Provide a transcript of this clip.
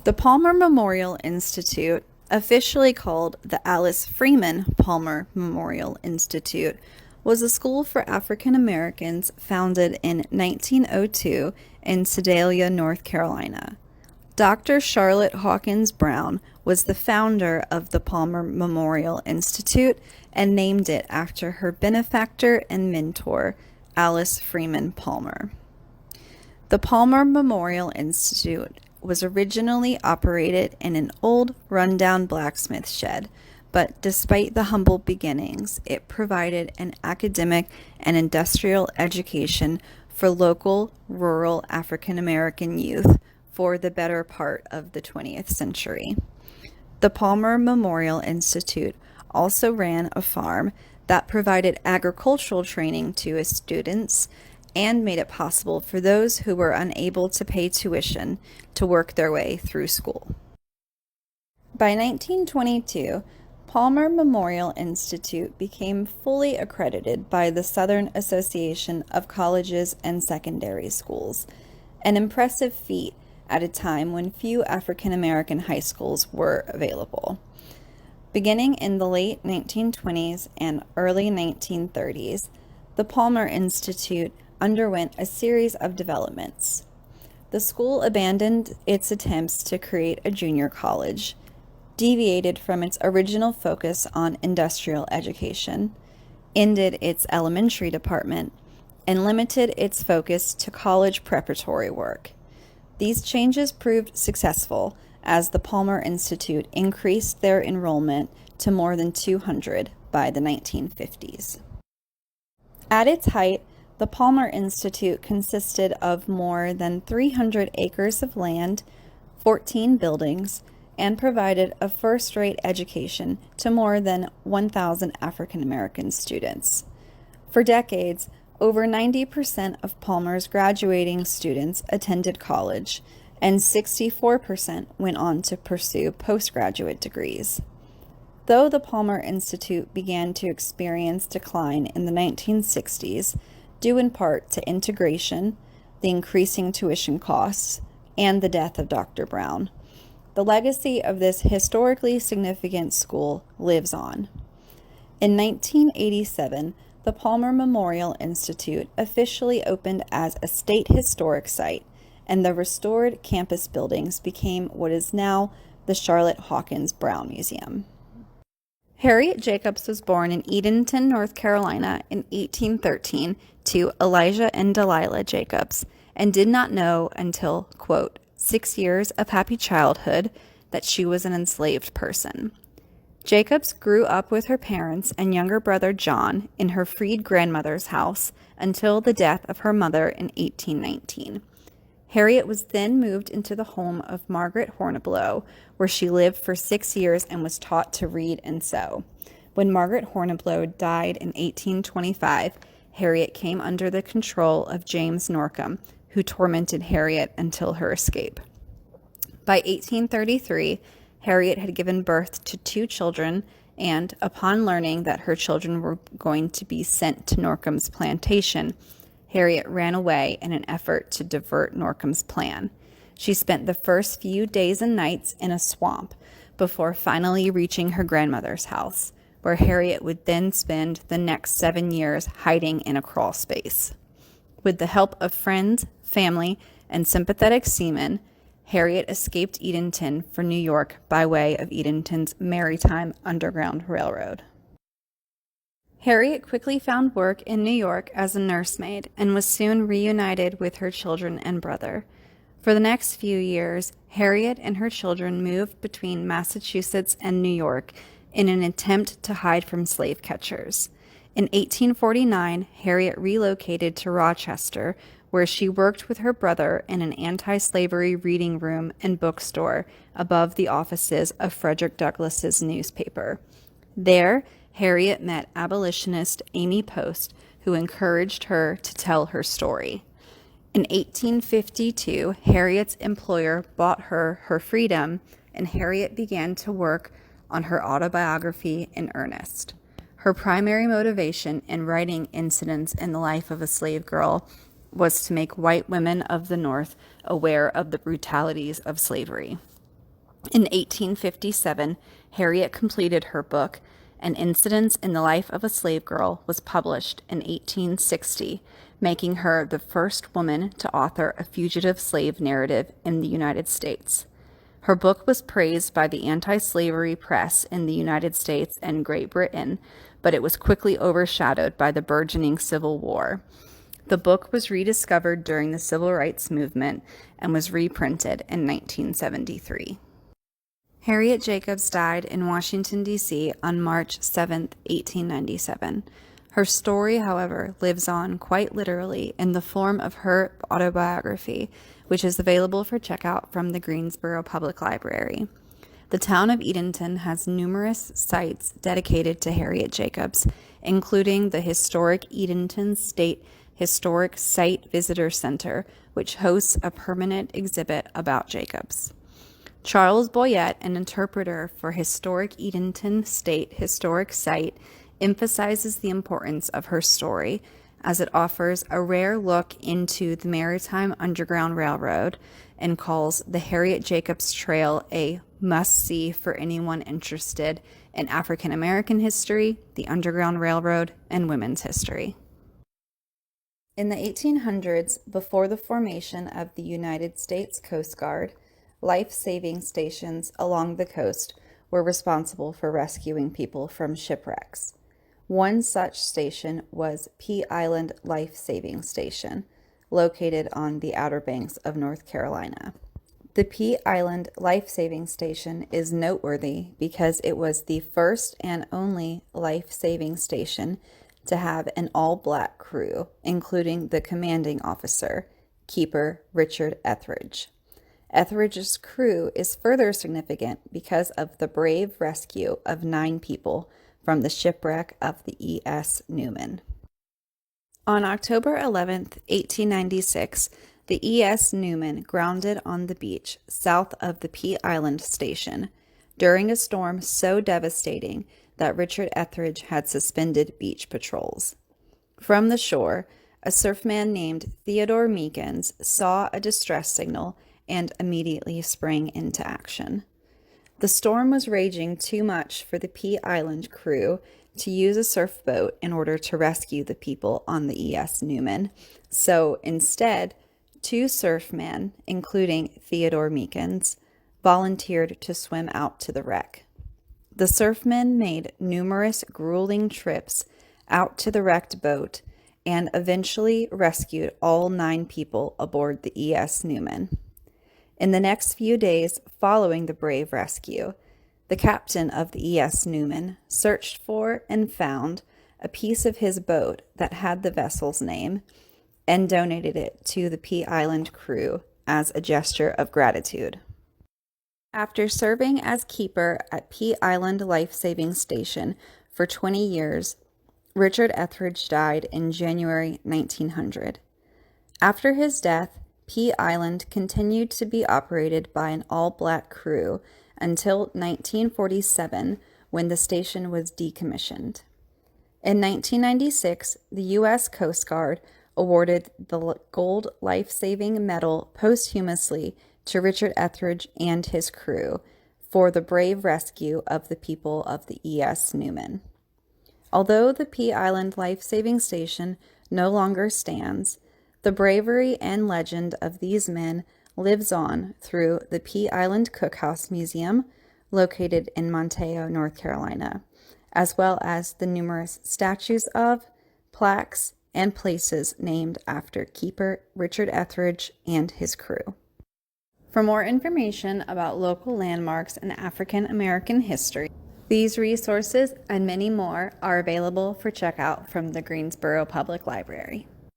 The Palmer Memorial Institute, officially called the Alice Freeman Palmer Memorial Institute, was a school for African Americans founded in 1902 in Sedalia, North Carolina. Dr. Charlotte Hawkins Brown was the founder of the Palmer Memorial Institute and named it after her benefactor and mentor, Alice Freeman Palmer. The Palmer Memorial Institute was originally operated in an old, rundown blacksmith shed, but despite the humble beginnings, it provided an academic and industrial education for local, rural African American youth for the better part of the 20th century. The Palmer Memorial Institute also ran a farm that provided agricultural training to its students and made it possible for those who were unable to pay tuition to work their way through school. By 1922, Palmer Memorial Institute became fully accredited by the Southern Association of Colleges and Secondary Schools, an impressive feat at a time when few African American high schools were available. Beginning in the late 1920s and early 1930s, the Palmer Institute underwent a series of developments. The school abandoned its attempts to create a junior college, deviated from its original focus on industrial education, ended its elementary department, and limited its focus to college preparatory work. These changes proved successful as the Palmer Institute increased their enrollment to more than 200 by the 1950s. At its height, the Palmer Institute consisted of more than 300 acres of land, 14 buildings, and provided a first-rate education to more than 1,000 African American students. For decades, over 90% of Palmer's graduating students attended college, and 64% went on to pursue postgraduate degrees. Though the Palmer Institute began to experience decline in the 1960s, due in part to integration, the increasing tuition costs, and the death of Dr. Brown, the legacy of this historically significant school lives on. In 1987, the Palmer Memorial Institute officially opened as a state historic site, and the restored campus buildings became what is now the Charlotte Hawkins Brown Museum. Harriet Jacobs was born in Edenton, North Carolina in 1813 to Elijah and Delilah Jacobs, and did not know until, quote, 6 years of happy childhood that she was an enslaved person. Jacobs grew up with her parents and younger brother John in her freed grandmother's house until the death of her mother in 1819. Harriet was then moved into the home of Margaret Horniblow, where she lived for 6 years and was taught to read and sew. When Margaret Horniblow died in 1825, Harriet came under the control of James Norcom, who tormented Harriet until her escape. By 1833, Harriet had given birth to 2 children, and upon learning that her children were going to be sent to Norcom's plantation, Harriet ran away in an effort to divert Norcom's plan. She spent the first few days and nights in a swamp before finally reaching her grandmother's house, where Harriet would then spend the next 7 years hiding in a crawl space. With the help of friends, family, and sympathetic seamen, Harriet escaped Edenton for New York by way of Edenton's Maritime Underground Railroad. Harriet quickly found work in New York as a nursemaid and was soon reunited with her children and brother. For the next few years, Harriet and her children moved between Massachusetts and New York in an attempt to hide from slave catchers. In 1849, Harriet relocated to Rochester, where she worked with her brother in an anti-slavery reading room and bookstore above the offices of Frederick Douglass's newspaper. There, Harriet met abolitionist Amy Post, who encouraged her to tell her story. In 1852, Harriet's employer bought her her freedom, and Harriet began to work on her autobiography in earnest. Her primary motivation in writing incidents in the life of a slave girl was to make white women of the North aware of the brutalities of slavery. In 1857, Harriet completed her book, An Incident in the Life of a Slave Girl, was published in 1860, making her the first woman to author a fugitive slave narrative in the United States. Her book was praised by the anti-slavery press in the United States and Great Britain, but it was quickly overshadowed by the burgeoning Civil War. The book was rediscovered during the Civil Rights Movement and was reprinted in 1973. Harriet Jacobs died in Washington, D.C. on March 7, 1897. Her story, however, lives on quite literally in the form of her autobiography, which is available for checkout from the Greensboro Public Library. The town of Edenton has numerous sites dedicated to Harriet Jacobs, including the historic Edenton State Historic Site Visitor Center, which hosts a permanent exhibit about Jacobs. Charles Boyette, an interpreter for Historic Edenton State Historic Site, emphasizes the importance of her story as it offers a rare look into the Maritime Underground Railroad and calls the Harriet Jacobs Trail a must-see for anyone interested in African American history, the Underground Railroad, and women's history. In the 1800s, before the formation of the United States Coast Guard, life-saving stations along the coast were responsible for rescuing people from shipwrecks. One such station was Pea Island Life Saving Station, located on the Outer Banks of North Carolina. The Pea Island Life Saving Station is noteworthy because it was the first and only life-saving station to have an all-black crew, including the commanding officer, Keeper Richard Etheridge. Etheridge's crew is further significant because of the brave rescue of 9 people from the shipwreck of the E.S. Newman. On October 11, 1896, the E.S. Newman grounded on the beach south of the Pea Island station during a storm so devastating that Richard Etheridge had suspended beach patrols. From the shore, a surfman named Theodore Meekins saw a distress signal and immediately sprang into action. The storm was raging too much for the Pea Island crew to use a surf boat in order to rescue the people on the E.S. Newman, so instead, 2 surfmen, including Theodore Meekins, volunteered to swim out to the wreck. The surfmen made numerous grueling trips out to the wrecked boat and eventually rescued all 9 people aboard the E.S. Newman. In the next few days following the brave rescue, the captain of the E.S. Newman searched for and found a piece of his boat that had the vessel's name and donated it to the Pea Island crew as a gesture of gratitude. After serving as keeper at Pea Island Life Saving Station for 20 years, Richard Etheridge died in January 1900. After his death, Pea Island continued to be operated by an all-black crew until 1947, when the station was decommissioned. In 1996, the U.S. Coast Guard awarded the Gold Life-Saving Medal posthumously to Richard Etheridge and his crew for the brave rescue of the people of the E.S. Newman. Although the Pea Island Life-Saving Station no longer stands, the bravery and legend of these men lives on through the Pea Island Cookhouse Museum, located in Montejo, North Carolina, as well as the numerous statues of, plaques, and places named after Keeper Richard Etheridge and his crew. For more information about local landmarks and African American history, these resources and many more are available for checkout from the Greensboro Public Library.